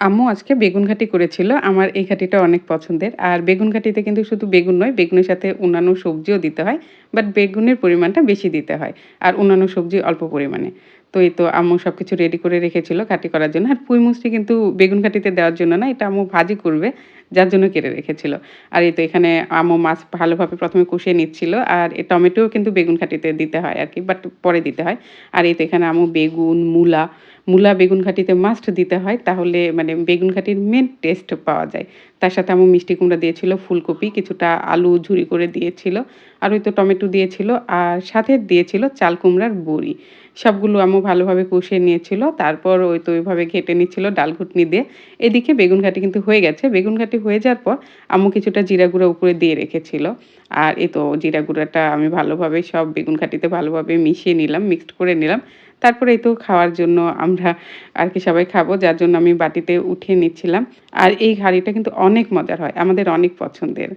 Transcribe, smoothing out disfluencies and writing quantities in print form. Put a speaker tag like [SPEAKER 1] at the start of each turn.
[SPEAKER 1] আম্মু আজকে বেগুন ঘাটি করেছিল। আমার এই ঘাটিটা অনেক পছন্দের। আর বেগুন ঘাটিতে কিন্তু শুধু বেগুন নয়, বেগুনের সাথে অন্যান্য সবজিও দিতে হয়। বাট বেগুনের পরিমাণটা বেশি দিতে হয়। আর অন্যান্য সবজি অল্প পরিমাণে। তো এই তো আম্মু সবকিছু রেডি করে রেখেছিল ঘাটি করার জন্য। আর পুঁই মুচটি কিন্তু বেগুন ঘাটিতে দেওয়ার জন্য না, এটা আম্মু ভাজি করবে। যার জন্য কেটে রেখেছিল। আর এই তো এখানে আম্মু মাছ ভালোভাবে ১ম এ কষিয়ে নিচ্ছিল। আর টমেটোও কিন্তু বেগুন ঘাটিতে দিতে হয় আরকি। বাট পরে দিতে হয়। আর এই তো এখানে আম্মু বেগুন, মূলা বেগুন ঘাটিতে মাস্ট দিতে হয়। তাহলে মানে বেগুন ঘাটির মেইন টেস্ট পাওয়া যায়। তার সাথে আম্মু মিষ্টি কুমড়া দিয়েছিল, ফুলকপি, কিছুটা আলু ঝুরি করে দিয়েছিল। আর ওই তো টমেটো দিয়েছিল। আর সাথে দিয়েছিল চাল কুমড়ার বড়ি। সবগুলো আম্মু ভালোভাবে কষিয়ে নিয়েছিল। তারপর ওই তো ওইভাবে ঘেঁটে নিচ্ছিল ডাল ঘুটনি দিয়ে। এদিকে বেগুন ঘাটি কিন্তু হয়ে গেছে। বেগুন ঘাটি হয়ে যাওয়ার পর আম্মু কিছুটা জিরা গুঁড়া উপরে দিয়ে রেখেছিল। আর এই তো জিরা গুঁড়াটা আমি ভালোভাবে সব বেগুন ঘাটিতে ভালোভাবে মিশিয়ে নিলাম, মিক্সড করে নিলাম। তারপরে এই তো খাওয়ার জন্য আমরা আরকি সবাই খাবো। যার জন্য আমি বাটিতে উঠিয়ে নিচ্ছিলাম। আর এই হাঁড়িটা কিন্তু অনেক মজার হয়। আমাদের অনেক পছন্দের।